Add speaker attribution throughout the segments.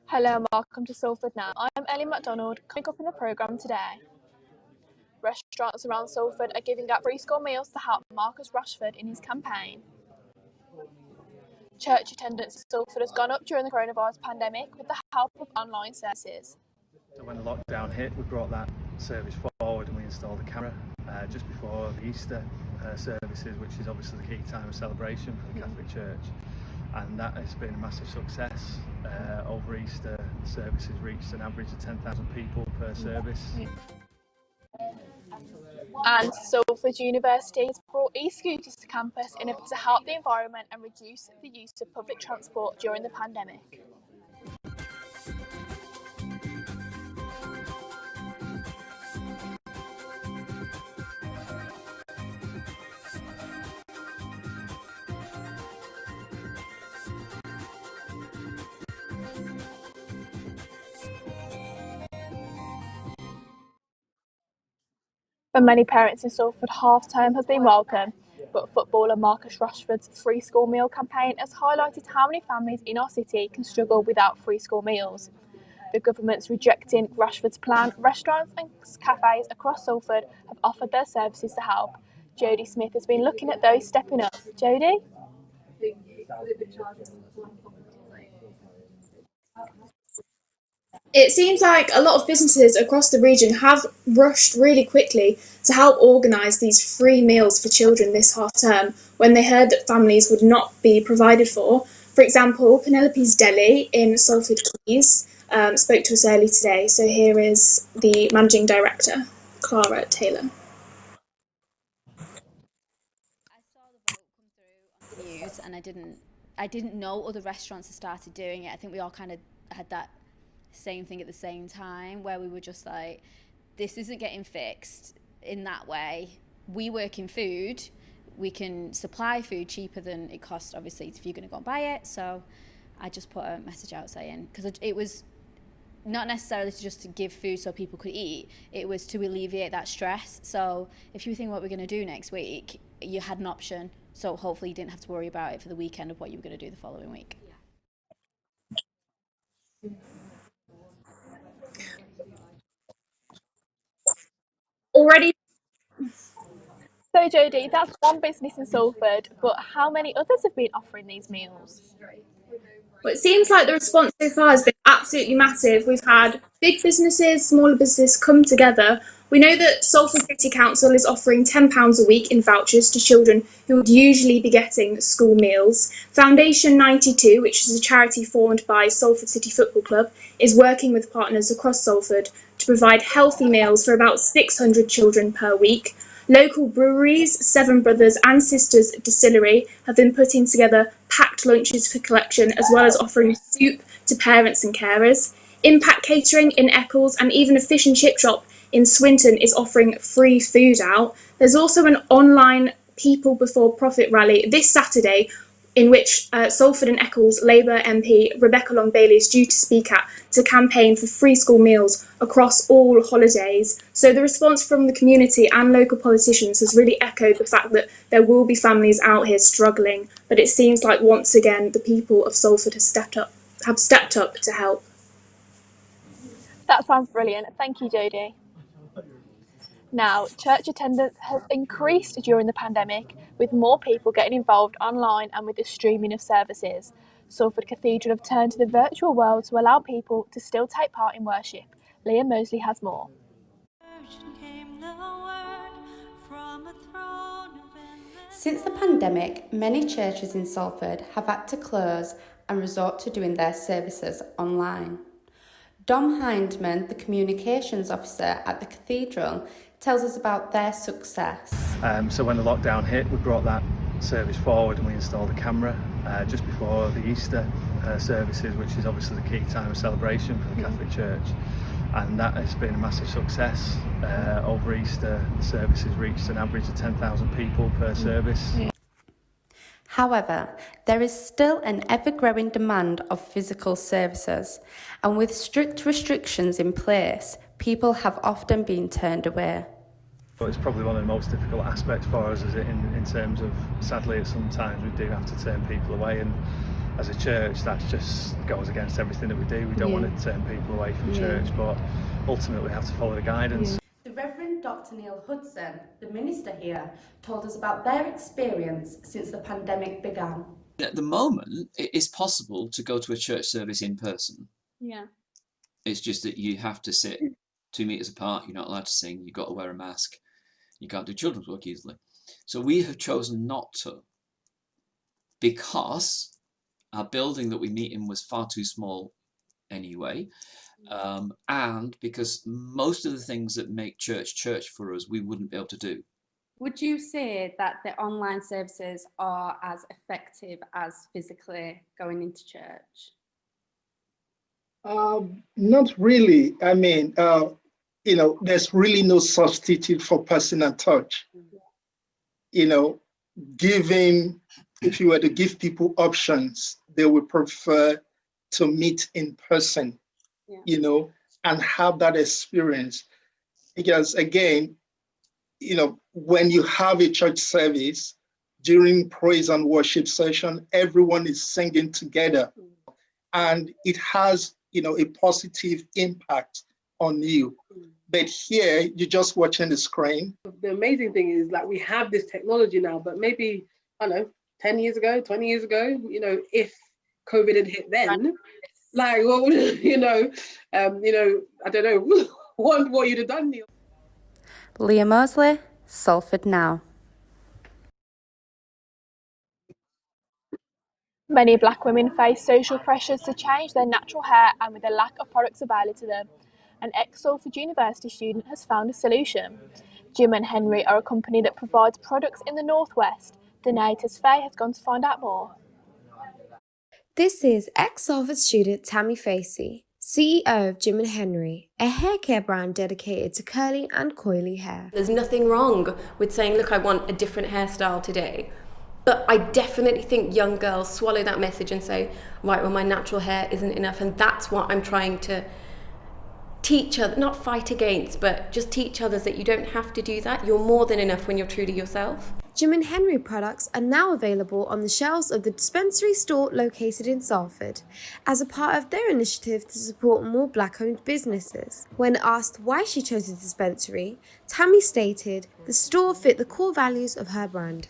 Speaker 1: Hello and welcome to Salford Now. I'm Ellie MacDonald. Coming up in the programme today, restaurants around Salford are giving out free school meals to help Marcus Rashford in his campaign. Church attendance in Salford has gone up during the coronavirus pandemic with the help of online services.
Speaker 2: So when the lockdown hit, we brought that service forward and we installed a camera just before the Easter services, which is obviously the key time of celebration for the Catholic Church. And that has been a massive success. Over Easter, the services reached an average of 10,000 people per service.
Speaker 1: And Salford University has brought e-scooters to campus in order to help the environment and reduce the use of public transport during the pandemic. For many parents in Salford, half-term has been welcome, but footballer Marcus Rashford's free school meal campaign has highlighted how many families in our city can struggle without free school meals. The government's rejecting Rashford's plan. Restaurants and cafes across Salford have offered their services to help. Jodie Smith has been looking at those stepping up. Jodie?
Speaker 3: It seems like a lot of businesses across the region have rushed really quickly to help organise these free meals for children this half term when they heard that families would not be provided for. For example, Penelope's Deli in Salford Quays spoke to us early today. So here is the managing director, Clara Taylor.
Speaker 4: I saw the vote come through on the news, and I didn't know other restaurants had started doing it. I think we all kind of had that same thing at the same time, where we were just like, this isn't getting fixed in that way. We work in food, we can supply food cheaper than it costs, obviously, if you're going to go and buy it. So I just put a message out saying, because it was not necessarily just to give food so people could eat, it was to alleviate that stress. So if you think what we're going to do next week, you had an option, so hopefully you didn't have to worry about it for the weekend of what you were going to do the following week.
Speaker 3: Already.
Speaker 1: So Jodie, that's one business in Salford, but how many others have been offering these meals?
Speaker 3: Well, it seems like the response so far has been absolutely massive. We've had big businesses, smaller businesses come together. We know that Salford City Council is offering £10 a week in vouchers to children who would usually be getting school meals. Foundation 92, which is a charity formed by Salford City Football Club, is working with partners across Salford to provide healthy meals for about 600 children per week. Local breweries, Seven Brothers and Sisters Distillery, have been putting together packed lunches for collection, as well as offering soup to parents and carers. Impact Catering in Eccles and even a fish and chip shop in Swinton is offering free food out. There's also an online People Before Profit rally this Saturday, in which Salford and Eccles Labour MP Rebecca Long-Bailey is due to speak at, to campaign for free school meals across all holidays. So the response from the community and local politicians has really echoed the fact that there will be families out here struggling, but it seems like once again the people of Salford have stepped up to help.
Speaker 1: That sounds brilliant. Thank you, Jodie. Now, church attendance has increased during the pandemic, with more people getting involved online and with the streaming of services. Salford Cathedral have turned to the virtual world to allow people to still take part in worship. Leah Mosley has more.
Speaker 5: Since the pandemic, many churches in Salford have had to close and resort to doing their services online. Dom Hindman, the communications officer at the cathedral, tells us about their success.
Speaker 2: So when the lockdown hit, we brought that service forward and we installed a camera just before the Easter services, which is obviously the key time of celebration for the Catholic Church. And that has been a massive success. Over Easter, the services reached an average of 10,000 people per service.
Speaker 5: However, there is still an ever-growing demand of physical services, and with strict restrictions in place, people have often been turned away.
Speaker 2: But it's probably one of the most difficult aspects for us, is in terms of, sadly, sometimes we do have to turn people away, and as a church, that just goes against everything that we do. We don't want to turn people away from church, but ultimately we have to follow the guidance.
Speaker 5: The Reverend Dr. Neil Hudson, the minister here, told us about their experience since the pandemic began.
Speaker 6: At the moment, it is possible to go to a church service in person.
Speaker 4: Yeah.
Speaker 6: It's just that you have to sit 2 meters apart, you're not allowed to sing, you've got to wear a mask, you can't do children's work easily. So we have chosen not to, because our building that we meet in was far too small anyway, and because most of the things that make church for us, we wouldn't be able to do.
Speaker 5: Would you say that the online services are as effective as physically going into church?
Speaker 7: Not really. I mean, there's really no substitute for personal touch. If you were to give people options, they would prefer to meet in person, and have that experience. Because again, when you have a church service, during praise and worship session, everyone is singing together, and it has, a positive impact on you. But here, you're just watching the screen.
Speaker 8: The amazing thing is, like, we have this technology now, but maybe, I don't know, 10 years ago, 20 years ago, if COVID had hit then, like, what would, I don't know what you'd have done, Neil.
Speaker 5: Leah Mosley, Salford Now.
Speaker 1: Many black women face social pressures to change their natural hair, and with a lack of products available to them, an ex-Salford University student has found a solution. Jim and Henry are a company that provides products in the Northwest. Donatus Faye has gone to find out more.
Speaker 9: This is ex-Salford student Tammy Facey, CEO of Jim and Henry, a hair care brand dedicated to curly and coily hair.
Speaker 10: There's nothing wrong with saying, look, I want a different hairstyle today. But I definitely think young girls swallow that message and say, right, well, my natural hair isn't enough. And that's what I'm trying to teach others, not fight against, but just teach others that you don't have to do that. You're more than enough when you're true to yourself.
Speaker 9: Jim and Henry products are now available on the shelves of the dispensary store located in Salford, as a part of their initiative to support more black-owned businesses. When asked why she chose the dispensary, Tammy stated the store fit the core values of her brand.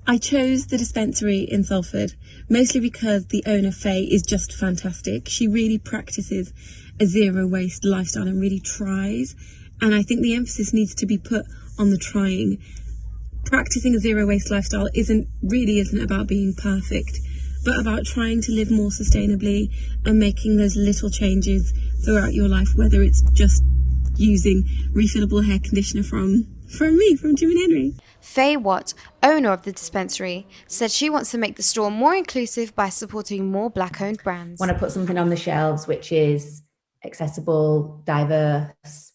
Speaker 11: I chose the dispensary in Salford, mostly because the owner, Faye, is just fantastic. She really practices a zero waste lifestyle and really tries. And I think the emphasis needs to be put on the trying. Practicing a zero waste lifestyle isn't about being perfect, but about trying to live more sustainably and making those little changes throughout your life, whether it's just using refillable hair conditioner from Jim and Henry.
Speaker 9: Faye Watt, owner of the dispensary, said she wants to make the store more inclusive by supporting more black-owned brands.
Speaker 12: I want to put something on the shelves which is accessible, diverse.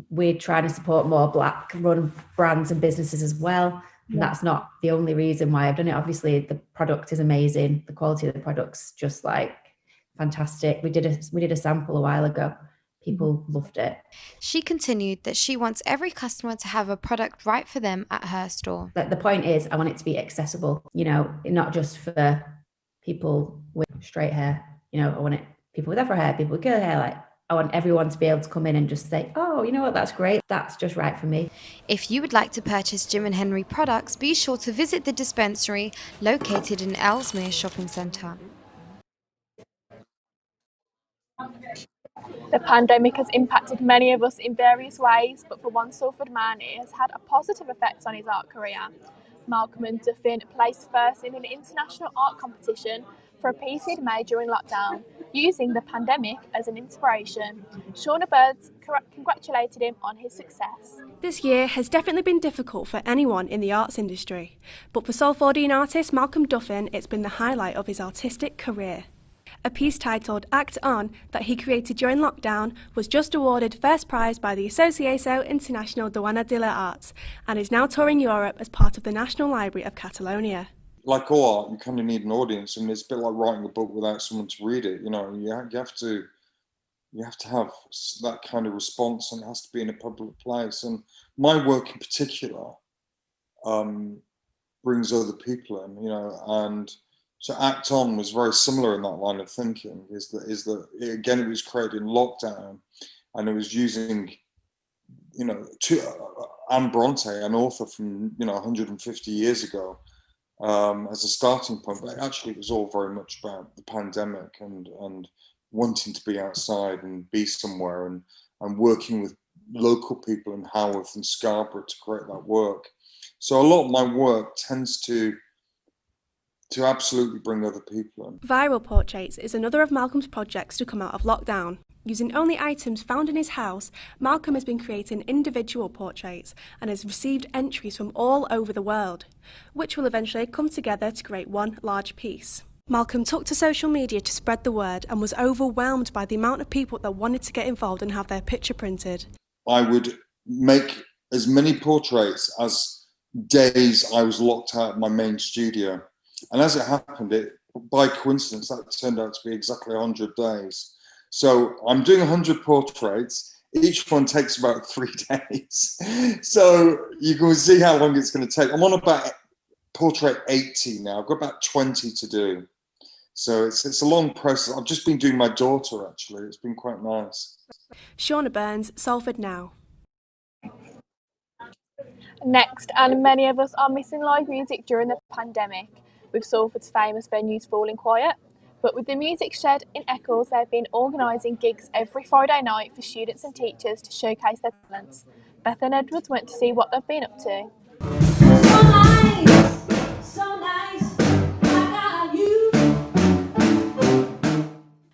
Speaker 12: We're trying to support more black-run brands and businesses as well. And that's not the only reason why I've done it. Obviously, the product is amazing. The quality of the product's just like fantastic. We did a sample a while ago. People loved it.
Speaker 9: She continued that she wants every customer to have a product right for them at her store.
Speaker 12: The point is, I want it to be accessible, not just for people with straight hair. I want it people with afro hair, people with curly hair. Like, I want everyone to be able to come in and just say, oh, you know what, that's great. That's just right for me.
Speaker 9: If you would like to purchase Jim and Henry products, be sure to visit the dispensary located in Ellesmere Shopping Centre.
Speaker 1: The pandemic has impacted many of us in various ways, but for one Salford man, it has had a positive effect on his art career. Malcolm and Duffy placed first in an international art competition for a piece he'd made during lockdown, using the pandemic as an inspiration. Shauna Birds congratulated him on his success.
Speaker 13: This year has definitely been difficult for anyone in the arts industry, but for Salfordian artist Malcolm Duffy, it's been the highlight of his artistic career. A piece titled Act On that he created during lockdown was just awarded first prize by the Associació Internacional d'Uana de les Arts and is now touring Europe as part of the National Library of Catalonia.
Speaker 14: Like all art, you kind of need an audience. I mean, it's a bit like writing a book without someone to read it. You have to have that kind of response, and it has to be in a public place. And my work in particular brings other people in, and So Act On was very similar in that line of thinking. Is that again, it was created in lockdown, and it was using, you know, Anne Bronte, an author from 150 years ago, as a starting point. But actually, it was all very much about the pandemic and wanting to be outside and be somewhere, and working with local people in Haworth and Scarborough to create that work. So a lot of my work tends to absolutely bring other people in.
Speaker 13: Viral Portraits is another of Malcolm's projects to come out of lockdown. Using only items found in his house, Malcolm has been creating individual portraits and has received entries from all over the world, which will eventually come together to create one large piece. Malcolm took to social media to spread the word and was overwhelmed by the amount of people that wanted to get involved and have their picture printed.
Speaker 14: I would make as many portraits as days I was locked out of my main studio. And as it happened, by coincidence, that turned out to be exactly 100 days. So I'm doing 100 portraits. Each one takes about 3 days. So you can see how long it's going to take. I'm on about portrait 80 now. I've got about 20 to do. So it's a long process. I've just been doing my daughter, actually. It's been quite nice.
Speaker 13: Shauna Burns, Salford Now.
Speaker 1: Next, and many of us are missing live music during the pandemic, with Salford's famous venues falling quiet. But with the Music Shed in Eccles, they've been organising gigs every Friday night for students and teachers to showcase their talents. Bethan Edwards went to see what they've been up to.
Speaker 15: So nice, so nice, I got you.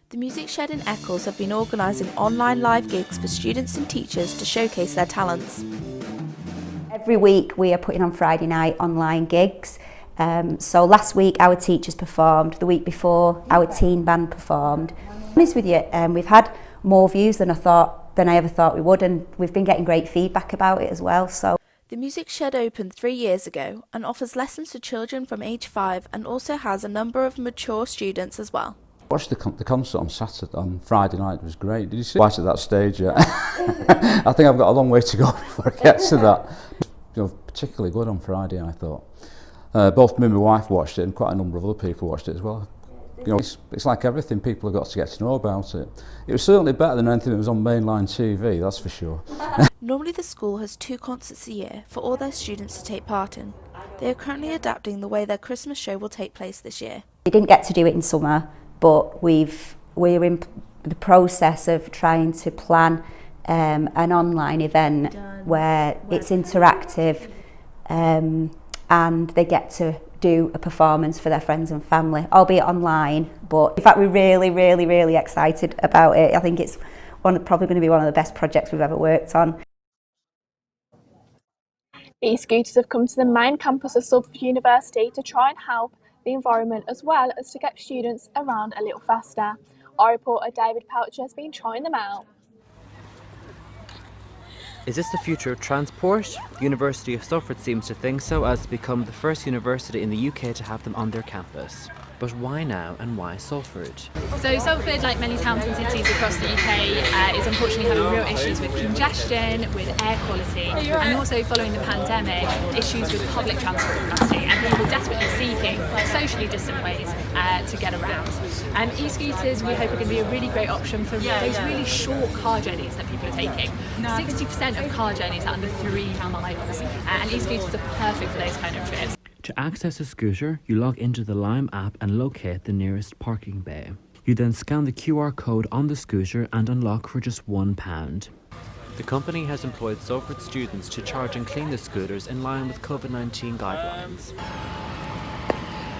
Speaker 16: The Music Shed in Eccles have been organising online live gigs for students and teachers to showcase their talents.
Speaker 17: Every week we are putting on Friday night online gigs. So last week our teachers performed, the week before our teen band performed. To be honest with you, we've had more views than I ever thought we would, and we've been getting great feedback about it as well. So
Speaker 16: the Music Shed opened 3 years ago and offers lessons to children from age 5 and also has a number of mature students as well.
Speaker 18: Watched the concert on Friday night. It was great. Did you see? Quite at that stage yet. I think I've got a long way to go before I get to that. Particularly good on Friday, I thought. Both me and my wife watched it, and quite a number of other people watched it as well. It's like everything, people have got to get to know about it. It was certainly better than anything that was on mainline TV, that's for sure.
Speaker 16: Normally the school has 2 concerts a year for all their students to take part in. They are currently adapting the way their Christmas show will take place this year.
Speaker 17: We didn't get to do it in summer, but we're in the process of trying to plan an online event where it's interactive, and they get to do a performance for their friends and family, albeit online. But in fact, we're really, really, really excited about it. I think it's probably going to be one of the best projects we've ever worked on.
Speaker 1: E-scooters have come to the main campus of Salford University to try and help the environment as well as to get students around a little faster. Our reporter David Poucher has been trying them out.
Speaker 19: Is this the future of transport? The University of Salford seems to think so, as it's become the first university in the UK to have them on their campus. But why now, and why Salford?
Speaker 20: So Salford, like many towns and cities across the UK, is unfortunately having real issues with congestion, with air quality, and also following the pandemic, issues with public transport capacity, and people desperately seeking socially distant ways to get around. E-scooters, we hope, are going to be a really great option for those really short car journeys that people are taking. 60% of car journeys are under 3 miles, and e-scooters are perfect for those kind of trips.
Speaker 19: To access a scooter, you log into the Lime app and locate the nearest parking bay. You then scan the QR code on the scooter and unlock for just £1. The company has employed Salford students to charge and clean the scooters in line with COVID-19 guidelines.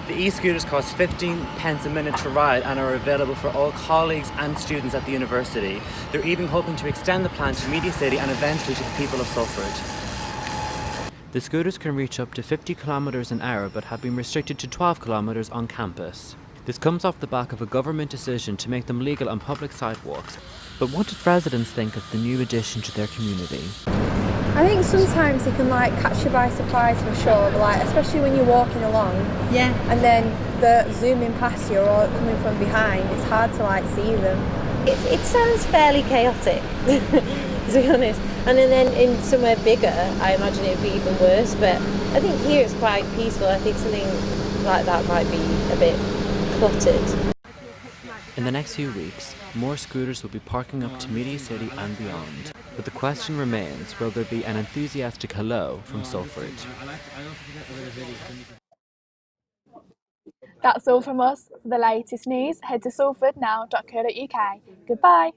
Speaker 19: The e-scooters cost 15 pence a minute to ride and are available for all colleagues and students at the university. They're even hoping to extend the plan to Media City and eventually to the people of Salford. The scooters can reach up to 50 kilometres an hour but have been restricted to 12 kilometres on campus. This comes off the back of a government decision to make them legal on public sidewalks. But what did residents think of the new addition to their community?
Speaker 21: I think sometimes it can catch you by surprise for sure, but especially when you're walking along, and then they're zooming past you or coming from behind, it's hard to see them.
Speaker 22: It sounds fairly chaotic, to be honest. And then in somewhere bigger, I imagine it would be even worse. But I think here it's quite peaceful. I think something like that might be a bit cluttered.
Speaker 19: In the next few weeks, more scooters will be parking up to Media City and beyond. But the question remains, will there be an enthusiastic hello from Salford?
Speaker 1: That's all from us. For the latest news, head to salfordnow.co.uk. Goodbye.